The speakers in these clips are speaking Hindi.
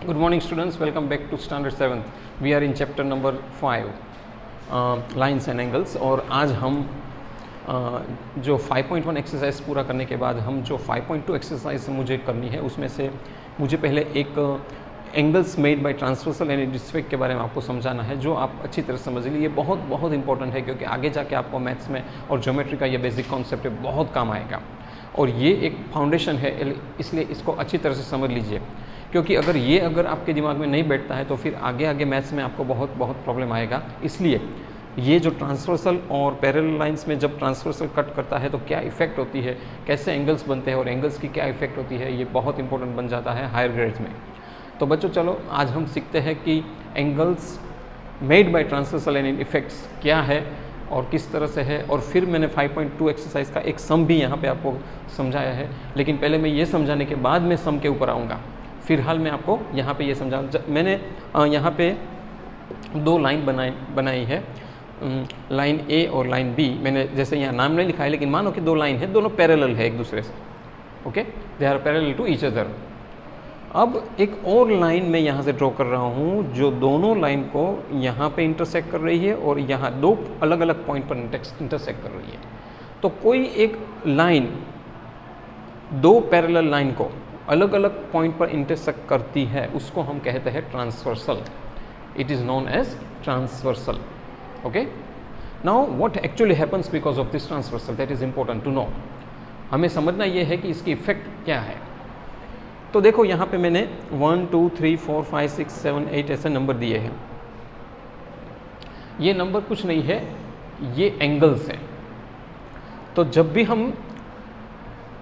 Good morning students, welcome back to standard 7th. We are in chapter number 5 lines and angles और आज हम जो 5.1 एक्सरसाइज पूरा करने के बाद हम जो 5.2 एक्सरसाइज मुझे करनी है उसमें से मुझे पहले एक angles made by transversal and डिस्फेक्ट के बारे में आपको समझाना है, जो आप अच्छी तरह समझ लीजिए। ये बहुत इंपॉर्टेंट है क्योंकि आगे जाके आपको मैथ्स में और ज्योमेट्री का ये बेसिक कॉन्सेप्ट है, बहुत काम आएगा और ये एक फाउंडेशन है, इसलिए इसको अच्छी तरह से समझ लीजिए। क्योंकि अगर आपके दिमाग में नहीं बैठता है तो फिर आगे मैथ्स में आपको बहुत प्रॉब्लम आएगा। इसलिए ये जो ट्रांसवर्सल और पैरेलल लाइंस में जब ट्रांसवर्सल कट करता है तो क्या इफेक्ट होती है, कैसे एंगल्स बनते हैं और एंगल्स की क्या इफेक्ट होती है, ये बहुत इंपॉर्टेंट बन जाता है हायर ग्रेड्स में। तो बच्चों चलो आज हम सीखते हैं कि angles made by transversal and effects क्या है और किस तरह से है। और फिर मैंने 5.2 एक्सरसाइज का एक सम भी यहाँ पे आपको समझाया है, लेकिन पहले मैं ये समझाने के बाद मैं सम के ऊपर आऊँगा। फिलहाल मैं आपको यहाँ पे ये समझा, मैंने यहाँ पे दो लाइन बनाई है, लाइन ए और लाइन बी। मैंने जैसे यहाँ नाम नहीं लिखा है, लेकिन मानो कि दो लाइन है, दोनों पैरेलल है एक दूसरे से, okay, they are parallel to each other. अब एक और लाइन मैं यहाँ से ड्रॉ कर रहा हूँ जो दोनों लाइन को यहाँ पे इंटरसेक्ट कर रही है और यहाँ दो अलग अलग पॉइंट पर इंटरसेक्ट कर रही है। तो कोई एक लाइन दो पैरेलल लाइन को अलग अलग पॉइंट पर इंटरसेक्ट करती है, उसको हम कहते हैं transversal. It is known as transversal, okay. Now what actually happens because of this transversal, that is important to know. हमें समझना ये है कि इसकी इफेक्ट क्या है। तो देखो यहाँ पे मैंने 1 2 3 4 5 6 7 8 ऐसे नंबर दिए हैं। ये नंबर कुछ नहीं है, ये एंगल्स हैं। तो जब भी हम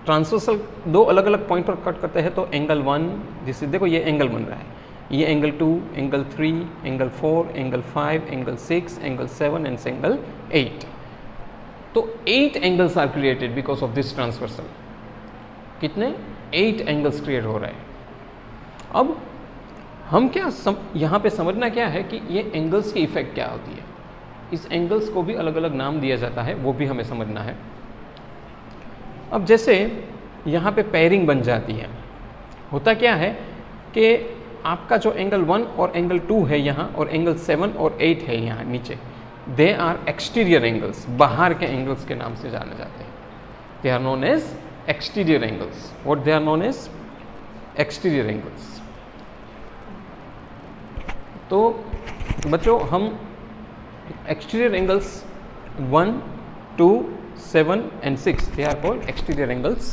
ट्रांसवर्सल दो अलग अलग पॉइंट पर कट करते हैं तो एंगल 1, जिससे देखो ये एंगल बन रहा है, ये angle 2, angle 3, angle 4, angle 5, angle 6, angle 7 and angle 8। तो 8 angles are created because of this transversal. कितने? 8 एंगल्स क्रिएट हो रहे हैं। अब हम क्या यहाँ पे समझना क्या है कि ये एंगल्स की इफेक्ट क्या होती है। इस एंगल्स को भी अलग अलग नाम दिया जाता है, वो भी हमें समझना है। अब जैसे यहाँ पे पेयरिंग बन जाती है, होता क्या है कि आपका जो एंगल 1 और एंगल 2 है यहाँ और एंगल 7 और 8 है यहाँ नीचे, दे आर एक्सटीरियर एंगल्स, बाहर के एंगल्स के नाम से जाने जाते हैं। They are known as exterior angles. What they are known as? Exterior angles. तो बच्चों हम exterior angles 1, 2, 7 and 6 they are called exterior angles.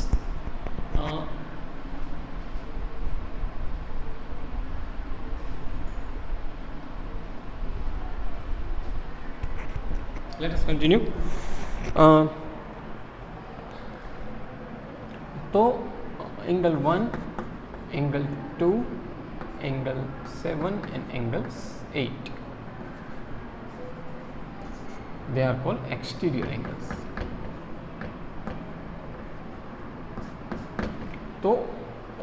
Let us continue. तो angle 1, angle 2, angle 7 and angle 8 they are called exterior angles. तो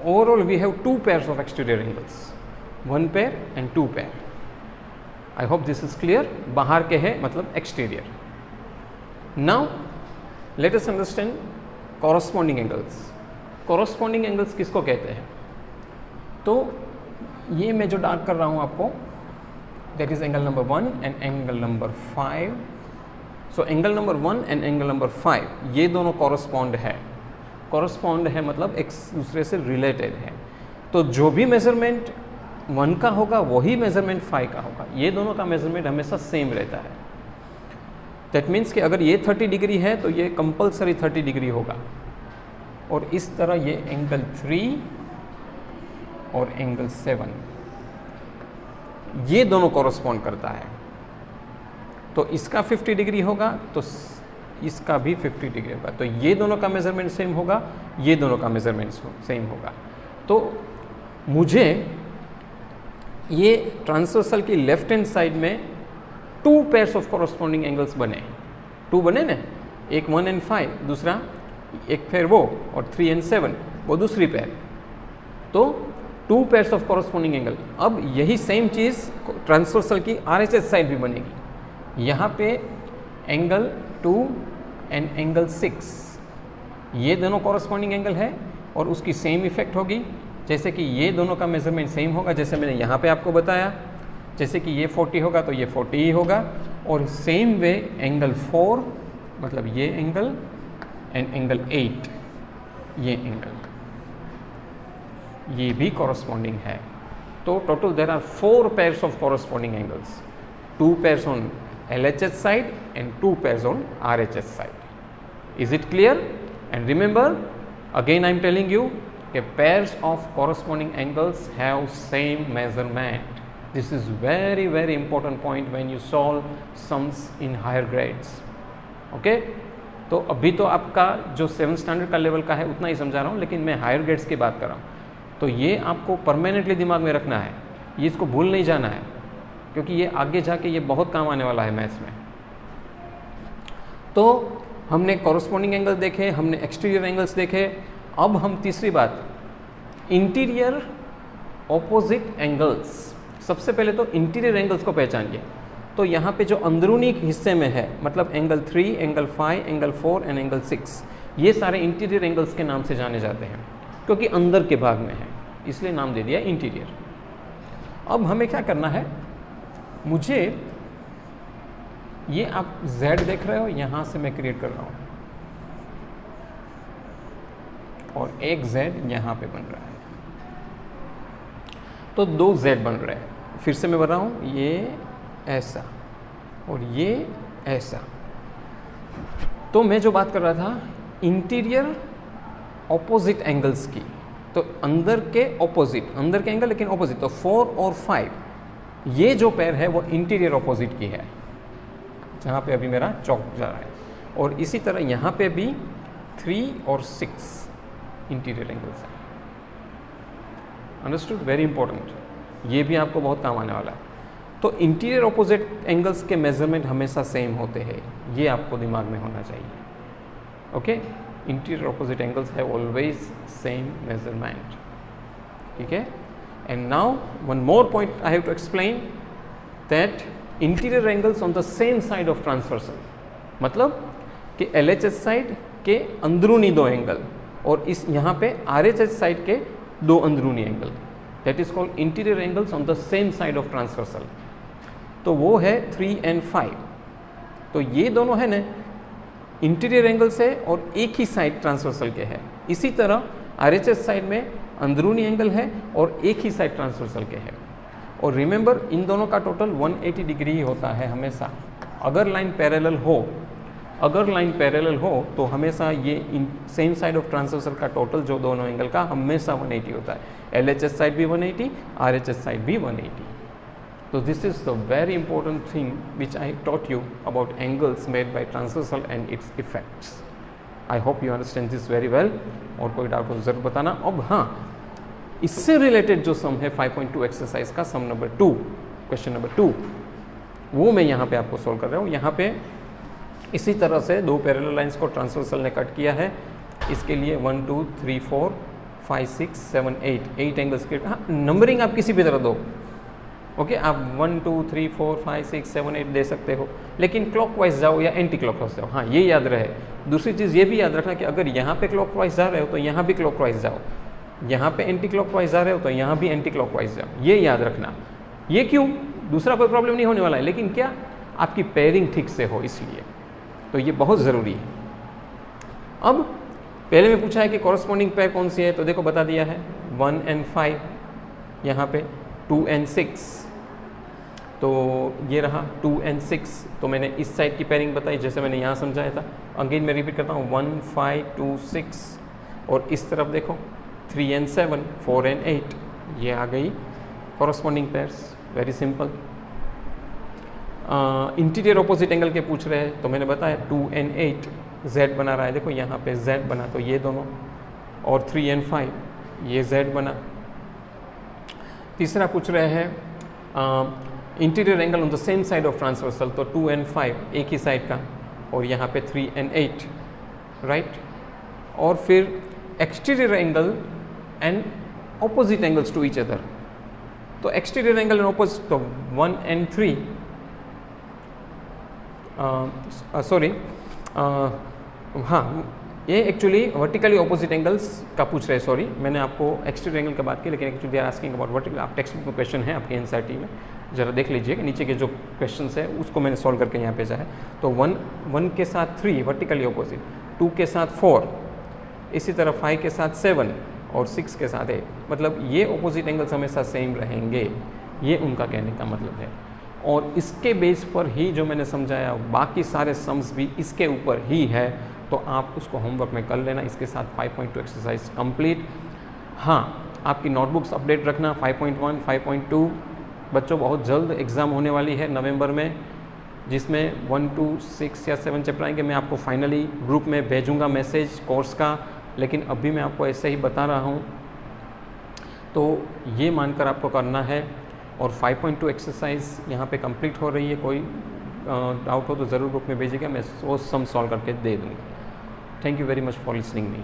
overall we have 2 pairs of exterior angles, 1 pair and 2 pair. I hope this is clear. बाहर के है मतलब exterior. Now let us understand corresponding angles. Corresponding angles किसको कहते हैं? तो ये मैं जो डार्क कर रहा हूँ आपको, that is angle number 1 and angle number 5। So angle number 1 and angle number 5 ये दोनों कॉरस्पॉन्ड है। कॉरस्पॉन्ड है मतलब एक दूसरे से रिलेटेड है। तो जो भी मेजरमेंट 1 का होगा वही मेजरमेंट 5 का होगा। ये दोनों का मेजरमेंट हमेशा सेम रहता है। दैट मीन्स कि अगर ये 30 डिग्री है तो ये कंपल्सरी 30 डिग्री होगा। और इस तरह ये एंगल 3 और एंगल 7 ये दोनों कॉरस्पॉन्ड करता है। तो इसका 50 डिग्री होगा तो इसका भी 50 डिग्री होगा। तो ये दोनों का मेजरमेंट सेम होगा, ये दोनों का मेजरमेंट सेम होगा। तो मुझे ये ट्रांसवर्सल की लेफ्ट हैंड साइड में 2 pairs ऑफ कॉरस्पॉन्डिंग एंगल्स बने। 2 बने ना, एक 1 and 5, दूसरा एक पेयर वो, और 3 and 7 वो दूसरी पेयर। तो 2 pairs ऑफ कॉरस्पॉन्डिंग एंगल। अब यही सेम चीज़ ट्रांसवर्सल की RHS साइड भी बनेगी। यहाँ पे एंगल 2 एंड एंगल 6 ये दोनों कॉरस्पॉन्डिंग एंगल है और उसकी सेम इफेक्ट होगी। जैसे कि ये दोनों का मेजरमेंट सेम होगा, जैसे मैंने यहाँ पे आपको बताया, जैसे कि ये 40 होगा तो ये 40 ही होगा। और सेम वे एंगल 4 मतलब ये एंगल एंड एंगल 8 ये एंगल, ये भी कॉरस्पॉन्डिंग है। तो total there are 4 pairs of corresponding angles, 2 pairs on LHS side and 2 pairs on RHS side. Is it clear? And remember again I am telling you कि pairs of corresponding angles have same measurement. This is very very important point when you solve sums in higher grades. Okay? तो अभी तो आपका जो 7th स्टैंडर्ड का लेवल का है उतना ही समझा रहा हूँ, लेकिन मैं हायर ग्रेड्स की बात कर रहा हूँ। तो ये आपको परमानेंटली दिमाग में रखना है, ये इसको भूल नहीं जाना है, क्योंकि ये आगे जाके ये बहुत काम आने वाला है मैथ्स में। तो हमने कॉरस्पॉन्डिंग एंगल देखे, हमने एक्सटीरियर एंगल्स देखे। अब हम तीसरी बात, इंटीरियर ऑपोजिट एंगल्स। सबसे पहले तो इंटीरियर एंगल्स को पहचानिए। तो यहाँ पे जो अंदरूनी हिस्से में है, मतलब angle 3, angle 5, angle 4 and angle 6, ये सारे इंटीरियर एंगल्स के नाम से जाने जाते हैं, क्योंकि अंदर के भाग में है, इसलिए नाम दे दिया इंटीरियर। अब हमें क्या करना है, मुझे ये आप Z देख रहे हो, यहाँ से मैं क्रिएट कर रहा हूँ और एक Z यहाँ पे बन रहा है, तो 2 Z बन रहे हैं। फिर से मैं बन रहा हूँ, ये ऐसा और ये ऐसा। तो मैं जो बात कर रहा था इंटीरियर ऑपोजिट एंगल्स की, तो अंदर के ऑपोजिट, अंदर के एंगल लेकिन ऑपोजिट, तो 4 और 5 ये जो पेयर है वो इंटीरियर ऑपोजिट की है, जहाँ पे अभी मेरा चौक जा रहा है। और इसी तरह यहाँ पे भी 3 और 6 इंटीरियर एंगल्स हैं। अंडरस्टूड? वेरी इंपॉर्टेंट, ये भी आपको बहुत काम आने वाला है। तो इंटीरियर ऑपोजिट एंगल्स के मेजरमेंट हमेशा सेम होते हैं, ये आपको दिमाग में होना चाहिए। ओके, इंटीरियर ऑपोजिट एंगल्स है ऑलवेज सेम मेजरमेंट, ठीक है। And now one more point I have to explain that interior angles on the same side of transversal, मतलब कि LHS साइड के अंदरूनी 2 एंगल और इस यहाँ पे RHS साइड के 2 अंदरूनी angle, that is called interior angles on the same side of transversal. तो वो है 3 and 5। तो ये दोनों है ना इंटीरियर एंगल्स है और एक ही साइड ट्रांसवर्सल के है। इसी तरह RHS साइड में अंदरूनी एंगल है और एक ही साइड ट्रांसवर्सल के है। और रिमेंबर इन दोनों का टोटल 180 डिग्री ही होता है हमेशा। अगर लाइन पैरेलल हो, अगर लाइन पैरेलल हो तो हमेशा ये सेम साइड ऑफ ट्रांसवर्सल का टोटल जो दोनों एंगल का हमेशा 180 होता है। LHS साइड भी 180, RHS साइड भी 180। So this is the very important thing which I taught you about angles made by transversal and its effects. I hope you understand this very well. और कोई डाउट हो ज़रूर बताना। अब हाँ, इससे रिलेटेड जो सम है 5.2 एक्सरसाइज का सम नंबर 2, क्वेश्चन नंबर 2, वो मैं यहाँ पे आपको सोल्व कर रहा हूँ। यहाँ पे इसी तरह से 2 पैरेलल लाइंस को ट्रांसवर्सल ने कट किया है। इसके लिए 1 2 3 4 5 6 7 8 एंगल्स के, हाँ नंबरिंग आप किसी भी तरह दो, ओके आप 1 2 3 4 5 6 7 8 दे सकते हो, लेकिन क्लॉकवाइज जाओ या एंटी क्लॉकवाइज जाओ। हाँ ये याद रहे। दूसरी चीज़ ये भी याद रखना कि अगर यहाँ पे क्लॉकवाइज जा रहे हो तो यहाँ भी क्लॉकवाइज जाओ, यहाँ पे एंटी क्लॉकवाइज जा रहे हो तो यहाँ भी एंटी क्लॉकवाइज जाओ, ये याद रखना। ये क्यों? दूसरा कोई प्रॉब्लम नहीं होने वाला है, लेकिन क्या आपकी पेयरिंग ठीक से हो, इसलिए तो ये बहुत ज़रूरी है। अब पहले में पूछा है कि कॉरस्पॉन्डिंग पेयर कौन सी है, तो देखो बता दिया है 1 and 5, यहाँ पे 2 and 6, तो ये रहा 2 and 6। तो मैंने इस साइड की पेयरिंग बताई जैसे मैंने यहाँ समझाया था। अगेन मैं रिपीट करता हूँ 1 5 2 6, और इस तरफ देखो 3 and 7 4 and 8, ये आ गई corresponding pairs. Very simple. Interior opposite angle के पूछ रहे हैं तो मैंने बताया 2 and 8 Z बना रहा है, देखो यहाँ पे Z बना, तो ये दोनों, और 3 and 5 ये Z बना। तीसरा पूछ रहे हैं interior angle on the same side of transversal, तो 2 and 5 एक ही साइड का, और यहाँ पे 3 and 8, राइट। और फिर exterior angle and opposite angles to each other, तो एक्सटीरियर एंगल एंड ऑपोजिट, तो 1 and 3 हाँ ये एक्चुअली वर्टिकली ऑपोजिट एंगल्स का पूछ रहे हैं, सॉरी मैंने आपको एक्सटीरियर एंगल का बात की, लेकिन actually are asking about vertical. आप टेक्स्ट बुक में क्वेश्चन है आपके एनसीईआरटी में, ज़रा देख लीजिए नीचे के जो क्वेश्चन है उसको मैंने सॉल्व करके यहाँ भेजा है। तो 1 के साथ 3 वर्टिकली ऑपोजिट, 2 के साथ 4, इसी तरह 5 के साथ 7 और 6 के साथ 8, मतलब ये ऑपोजिट एंगल्स हमेशा सेम रहेंगे, ये उनका कहने का मतलब है। और इसके बेस पर ही जो मैंने समझाया बाकी सारे सम्स भी इसके ऊपर ही है, तो आप उसको होमवर्क में कर लेना। इसके साथ 5.2 एक्सरसाइज कंप्लीट। हाँ, आपकी नोटबुक्स अपडेट रखना 5.1, 5.2। बच्चों बहुत जल्द एग्ज़ाम होने वाली है नवंबर में, जिसमें 1, 2, 6 या 7 चैप्टर आएंगे। मैं आपको फाइनली ग्रुप में भेजूंगा मैसेज कोर्स का, लेकिन अभी मैं आपको ऐसे ही बता रहा हूँ, तो ये मानकर आपको करना है। और 5.2 एक्सरसाइज यहाँ पे कंप्लीट हो रही है। कोई डाउट हो तो ज़रूर ग्रुप में भेजिएगा, मैं वो सम सॉल्व करके दे दूँगा। Thank you very much for listening me.